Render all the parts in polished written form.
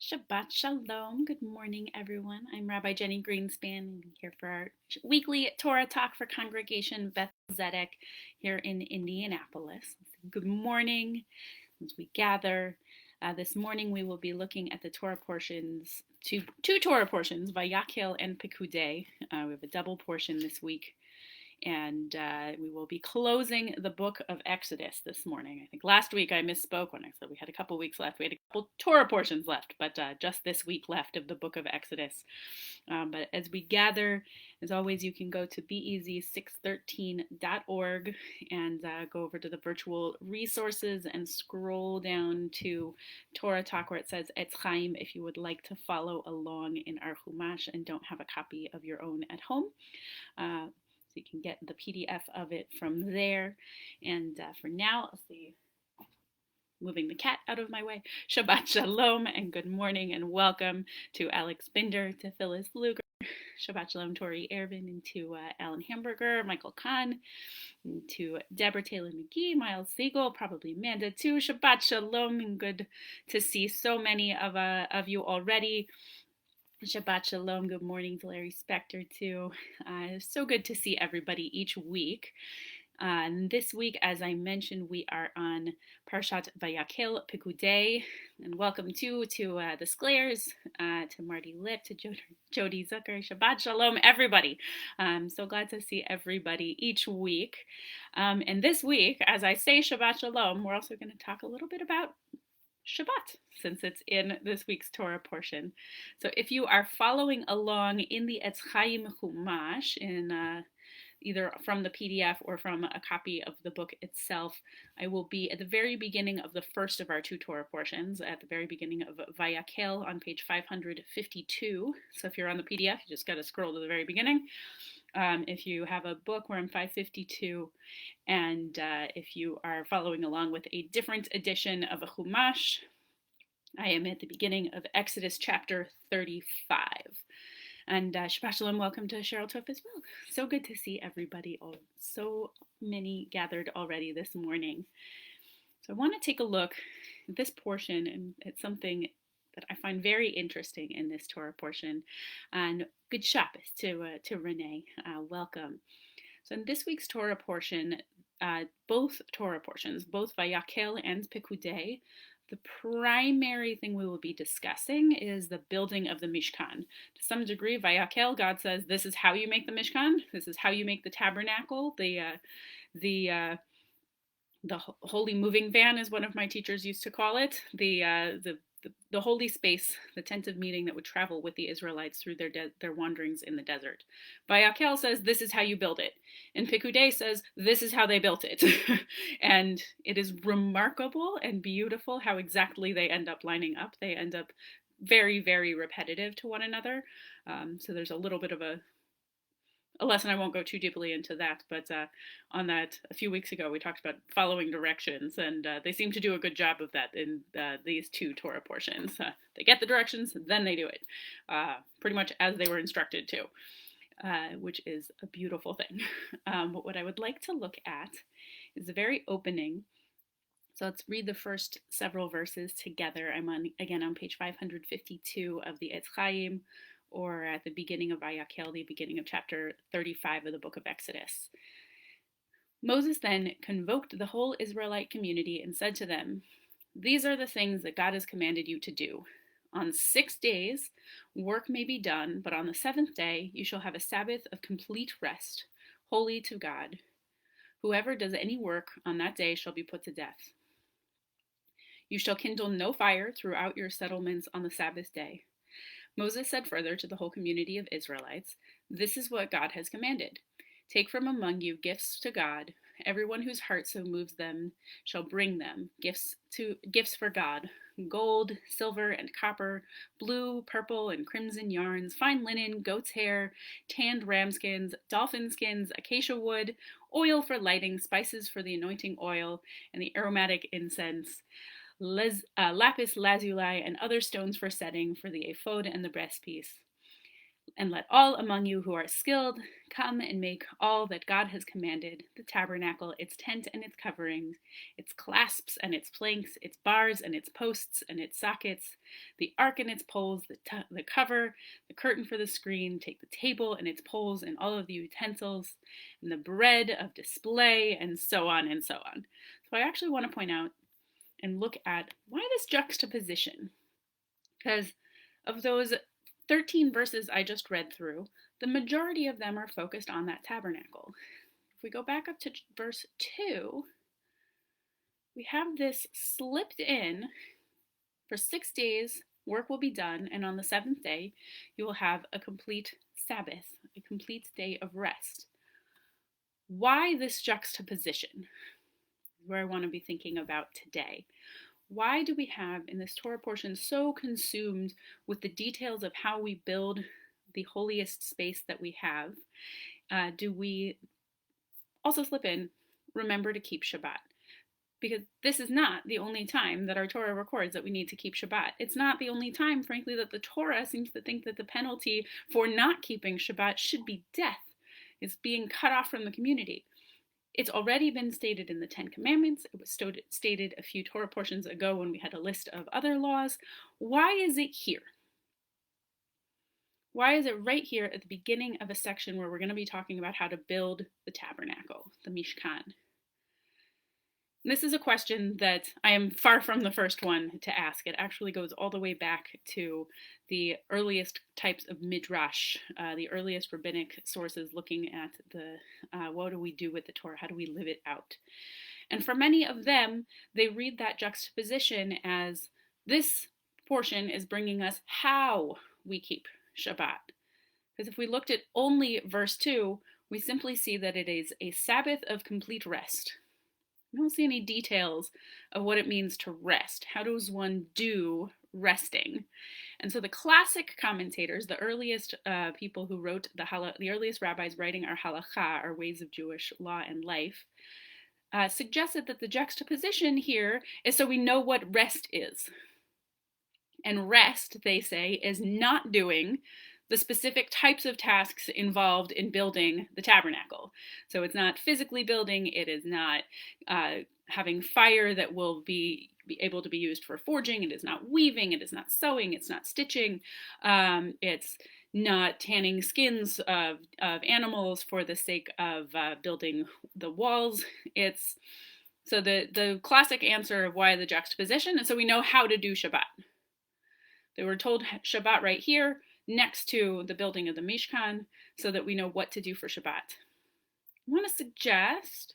Shabbat Shalom. Good morning, everyone. I'm Rabbi Jenny Greenspan, and I'm here for our weekly Torah Talk for Congregation Beth-El here in Indianapolis. Good morning as we gather. This morning we will be looking at the Torah portions, two Torah portions, Vayakhel and Pekudei. We have a double portion this week. And we will be closing the book of Exodus this morning. I think last week I misspoke when I said we had a couple weeks left. We had a couple Torah portions left, but just this week left of the book of Exodus. But as we gather, as always, you can go to bez613.org and go over to the virtual resources and scroll down to Torah Talk where it says Etz Chaim if you would like to follow along in our Chumash and don't have a copy of your own at home. So you can get the PDF of it from there. And for now, I'll see, moving the cat out of my way. Shabbat Shalom and good morning and welcome to Alex Binder, to Phyllis Luger, Shabbat Shalom Tori Ervin, and to Alan Hamburger, Michael Kahn, and to Deborah Taylor McGee, Miles Siegel, probably Amanda too. Shabbat Shalom and good to see so many of you already. Shabbat Shalom. Good morning to Larry Spector, too. So good to see everybody each week. And this week, as I mentioned, we are on Parshat Vayakhel Pekudei. And welcome, to the Sclairs, to Marty Lip, to Jody Zucker. Shabbat Shalom, everybody. I'm so glad to see everybody each week. And this week, as I say Shabbat Shalom, we're also going to talk a little bit about Shabbat, since it's in this week's Torah portion. So if you are following along in the Etz Chaim Chumash, in either from the PDF or from a copy of the book itself, I will be at the very beginning of the first of our two Torah portions, at the very beginning of Vayakhel on page 552. So if you're on the PDF, you just got to scroll to the very beginning. If you have a book, we're on 552. And if you are following along with a different edition of a Chumash, I am at the beginning of Exodus chapter 35. And Shabbat Shalom, welcome to Cheryl Tov as well. So good to see everybody, so many gathered already this morning. So I want to take a look at this portion, and it's something that I find very interesting in this Torah portion. And good Shabbos to Renee. Welcome. So in this week's Torah portion, both Torah portions, both Vayakhel and Pekudei, the primary thing we will be discussing is the building of the Mishkan. To some degree, Vayakhel, God says, this is how you make the Mishkan. This is how you make the tabernacle. The holy moving van, as one of my teachers used to call it. The holy space, the tent of meeting that would travel with the Israelites through their wanderings in the desert. Vayakhel says, this is how you build it. And Pekudei says, this is how they built it. And it is remarkable and beautiful how exactly they end up lining up. They end up very, very repetitive to one another. So there's a little bit of a lesson. I won't go too deeply into that, but on that a few weeks ago we talked about following directions, and they seem to do a good job of that in these two Torah portions. They get the directions, then they do it, pretty much as they were instructed to, which is a beautiful thing. But what I would like to look at is the very opening. So let's read the first several verses together. I'm again on page 552 of the Etz Chaim, or at the beginning of Vayakhel, the beginning of chapter 35 of the book of Exodus. Moses then convoked the whole Israelite community and said to them, these are the things that God has commanded you to do. On 6 days, work may be done, but on the seventh day, you shall have a Sabbath of complete rest, holy to God. Whoever does any work on that day shall be put to death. You shall kindle no fire throughout your settlements on the Sabbath day. Moses said further to the whole community of Israelites, this is what God has commanded. Take from among you gifts to God. Everyone whose heart so moves them shall bring them gifts for God, gold, silver, and copper, blue, purple, and crimson yarns, fine linen, goat's hair, tanned ram skins, dolphin skins, acacia wood, oil for lighting, spices for the anointing oil, and the aromatic incense, lapis lazuli, and other stones for setting for the ephod and the breastpiece. And let all among you who are skilled come and make all that God has commanded, the tabernacle, its tent and its coverings, its clasps and its planks, its bars and its posts and its sockets, the ark and its poles, the cover, the curtain for the screen, take the table and its poles and all of the utensils, and the bread of display, and so on and so on. So I actually want to point out and look at why this juxtaposition. Because of those 13 verses I just read through, the majority of them are focused on that tabernacle. If we go back up to verse 2, we have this slipped in. For 6 days, work will be done, and on the seventh day, you will have a complete Sabbath, a complete day of rest. Why this juxtaposition is where I want to be thinking about today. Why do we have in this Torah portion so consumed with the details of how we build the holiest space that we have? Do we also slip in, remember to keep Shabbat? Because this is not the only time that our Torah records that we need to keep Shabbat. It's not the only time, frankly, that the Torah seems to think that the penalty for not keeping Shabbat should be death. It's being cut off from the community. It's already been stated in the Ten Commandments. It was stated a few Torah portions ago when we had a list of other laws. Why is it here? Why is it right here at the beginning of a section where we're going to be talking about how to build the tabernacle, the Mishkan? This is a question that I am far from the first one to ask. It actually goes all the way back to the earliest types of midrash, the earliest rabbinic sources looking at the what do we do with the Torah? How do we live it out? And for many of them, they read that juxtaposition as this portion is bringing us how we keep Shabbat. Because if we looked at only verse 2, we simply see that it is a Sabbath of complete rest. We don't see any details of what it means to rest. How does one do resting? And so the classic commentators, the earliest people who wrote the earliest rabbis writing our halakha, our ways of Jewish law and life, suggested that the juxtaposition here is so we know what rest is. And rest, they say, is not doing the specific types of tasks involved in building the tabernacle. So it's not physically building, it is not having fire that will be able to be used for forging, it is not weaving, it is not sewing, it's not stitching, it's not tanning skins of animals for the sake of building the walls. So the classic answer of why the juxtaposition is so we know how to do Shabbat. They were told Shabbat right here, next to the building of the Mishkan, so that we know what to do for Shabbat. I want to suggest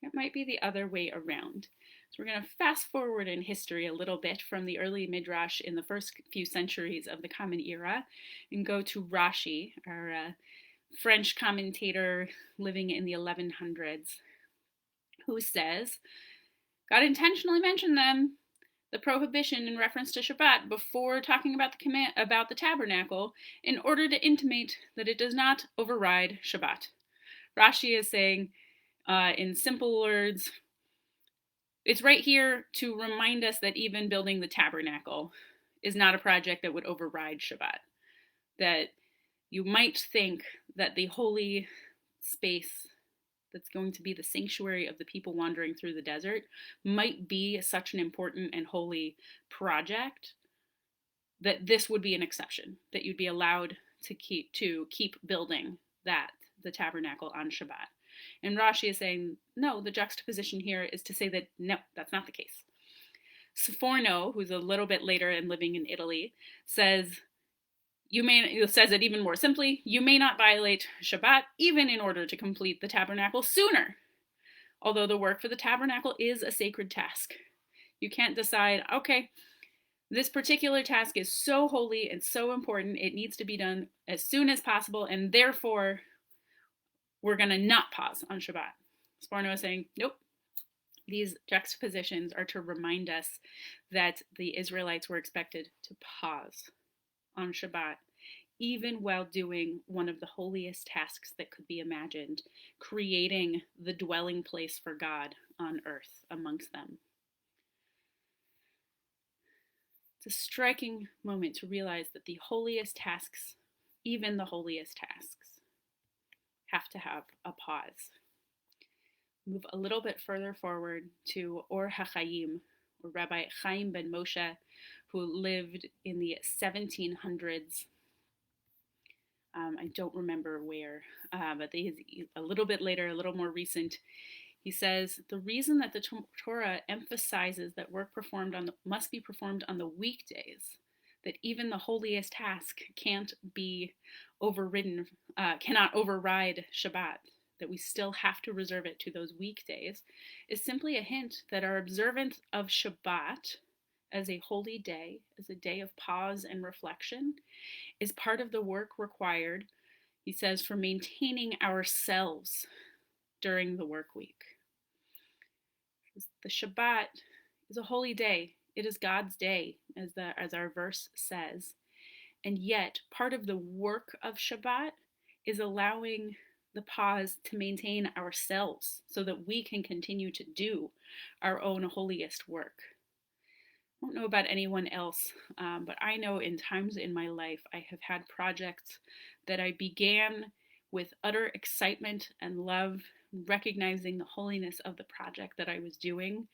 it might be the other way around. So we're going to fast forward in history a little bit from the early Midrash in the first few centuries of the Common Era and go to Rashi, our French commentator living in the 1100s, who says, God intentionally mentioned them, the prohibition in reference to Shabbat, before talking about the tabernacle, in order to intimate that it does not override Shabbat. Rashi is saying, in simple words, it's right here to remind us that even building the tabernacle is not a project that would override Shabbat. That you might think that the holy space that's going to be the sanctuary of the people wandering through the desert might be such an important and holy project that this would be an exception, that you'd be allowed to keep building the tabernacle on Shabbat. And Rashi is saying, no, the juxtaposition here is to say that no, that's not the case. Sforno, who's a little bit later and living in Italy, says it even more simply, you may not violate Shabbat even in order to complete the tabernacle sooner. Although the work for the tabernacle is a sacred task. You can't decide, okay, this particular task is so holy and so important, it needs to be done as soon as possible, and therefore we're going to not pause on Shabbat. Sforno is saying, nope. These juxtapositions are to remind us that the Israelites were expected to pause on Shabbat, even while doing one of the holiest tasks that could be imagined, creating the dwelling place for God on earth amongst them. It's a striking moment to realize that the holiest tasks even the holiest tasks have to have a pause. Move a little bit further forward to Or HaChaim, or Rabbi Chaim ben Moshe, who lived in the 1700s. I don't remember where, but he's a little bit later, a little more recent. He says, the reason that the Torah emphasizes that work must be performed on the weekdays, that even the holiest task can't be overridden, cannot override Shabbat, that we still have to reserve it to those weekdays, is simply a hint that our observance of Shabbat as a holy day, as a day of pause and reflection, is part of the work required, he says, for maintaining ourselves during the work week. The Shabbat is a holy day. It is God's day, as our verse says. And yet, part of the work of Shabbat is allowing the pause to maintain ourselves so that we can continue to do our own holiest work. I don't know about anyone else, but I know in times in my life I have had projects that I began with utter excitement and love, recognizing the holiness of the project that I was doing,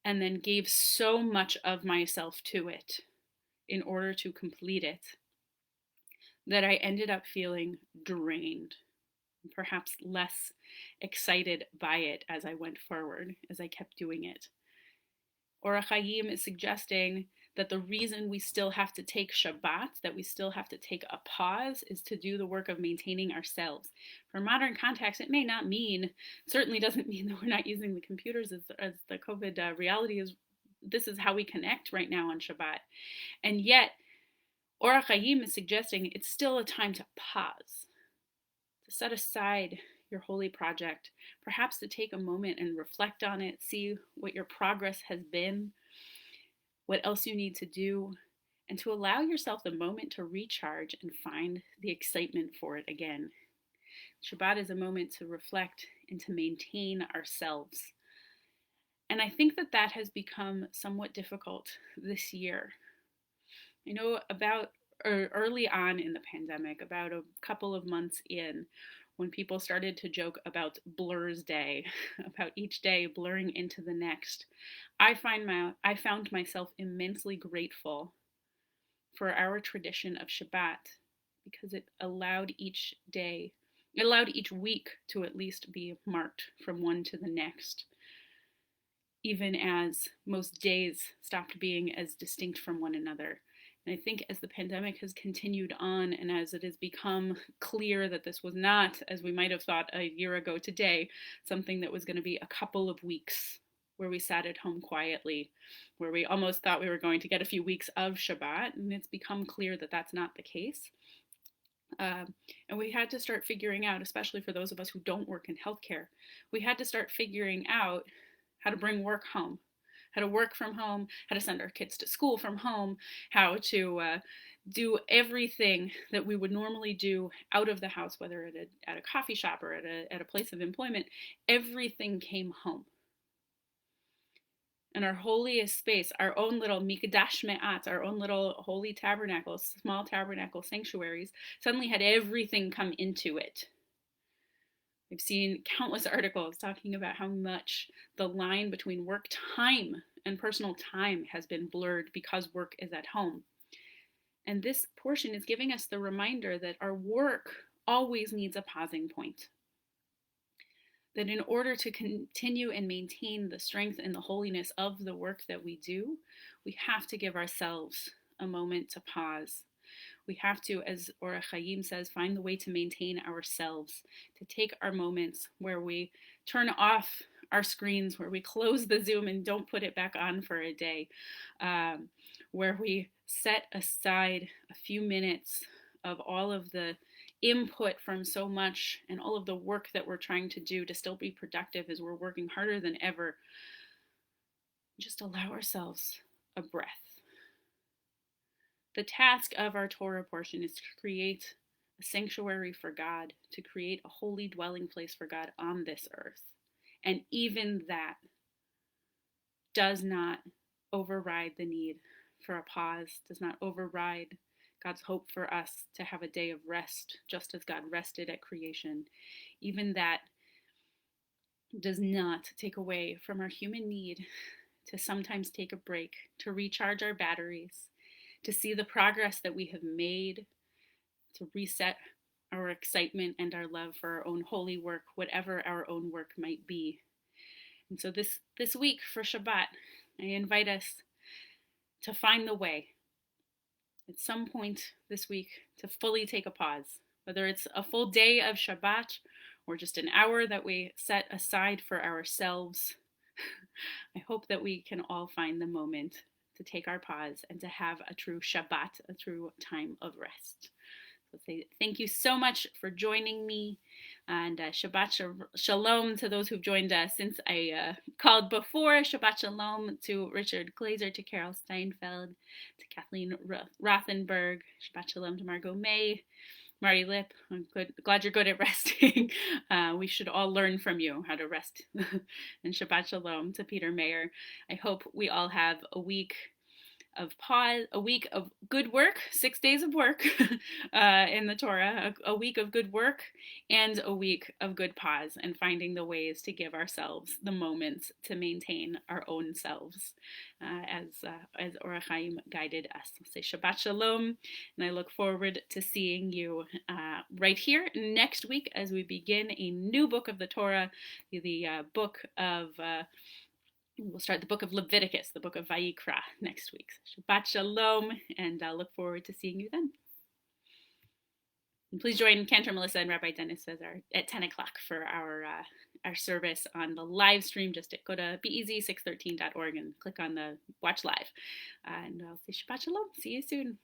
and then gave so much of myself to it in order to complete it, that I ended up feeling drained, perhaps less excited by it as I went forward, as I kept doing it. Or Chaim is suggesting that the reason we still have to take Shabbat, that we still have to take a pause, is to do the work of maintaining ourselves. For modern context, it may not mean, certainly doesn't mean that we're not using the computers as the COVID reality is. This is how we connect right now on Shabbat. And yet, Or Chaim is suggesting it's still a time to pause, to set aside your holy project, perhaps to take a moment and reflect on it, see what your progress has been, what else you need to do, and to allow yourself the moment to recharge and find the excitement for it again. Shabbat is a moment to reflect and to maintain ourselves. And I think that has become somewhat difficult this year. I know early on in the pandemic, about a couple of months in, when people started to joke about Blur's Day, about each day blurring into the next, I found myself immensely grateful for our tradition of Shabbat, because it allowed each week to at least be marked from one to the next, even as most days stopped being as distinct from one another. And I think as the pandemic has continued on, and as it has become clear that this was not, as we might have thought a year ago today, something that was going to be a couple of weeks where we sat at home quietly, where we almost thought we were going to get a few weeks of Shabbat, and it's become clear that that's not the case. And we had to start figuring out, especially for those of us who don't work in healthcare, we had to start figuring out how to bring work home, how to work from home, how to send our kids to school from home, how to do everything that we would normally do out of the house, whether at a coffee shop or at a place of employment. Everything came home. And our holiest space, our own little mikdash me'at, our own little holy tabernacles, small tabernacle sanctuaries, suddenly had everything come into it. I've seen countless articles talking about how much the line between work time and personal time has been blurred because work is at home. And this portion is giving us the reminder that our work always needs a pausing point. That in order to continue and maintain the strength and the holiness of the work that we do, we have to give ourselves a moment to pause. We have to, as Or Chaim says, find the way to maintain ourselves, to take our moments where we turn off our screens, where we close the Zoom and don't put it back on for a day, where we set aside a few minutes of all of the input from so much and all of the work that we're trying to do to still be productive as we're working harder than ever. Just allow ourselves a breath. The task of our Torah portion is to create a sanctuary for God, to create a holy dwelling place for God on this earth. And even that does not override the need for a pause, does not override God's hope for us to have a day of rest, just as God rested at creation. Even that does not take away from our human need to sometimes take a break, to recharge our batteries, to see the progress that we have made, to reset our excitement and our love for our own holy work, whatever our own work might be. And so this week for Shabbat, I invite us to find the way at some point this week to fully take a pause, whether it's a full day of Shabbat or just an hour that we set aside for ourselves. I hope that we can all find the moment to take our pause and to have a true Shabbat, a true time of rest. So say thank you so much for joining me, and Shabbat Shalom to those who've joined us since I called before. Shabbat Shalom to Richard Glazer, to Carol Steinfeld, to Kathleen Rothenberg. Shabbat Shalom to Margot May, Marty Lip. I'm glad you're good at resting. We should all learn from you how to rest. And Shabbat Shalom to Peter Mayer. I hope we all have a week of pause, a week of good work, 6 days of work in the Torah, a week of good work, and a week of good pause, and finding the ways to give ourselves the moments to maintain our own selves, as Orach Chaim guided us. I'll say Shabbat Shalom, and I look forward to seeing you right here next week as we begin a new book of the Torah, the book of we'll start the book of Leviticus, the book of Vayikra next week. So Shabbat Shalom, and I'll look forward to seeing you then. And please join Cantor Melissa and Rabbi Dennis at 10 o'clock for our service on the live stream. Just go to beeasy613.org and click on the watch live. And I'll say Shabbat Shalom. See you soon.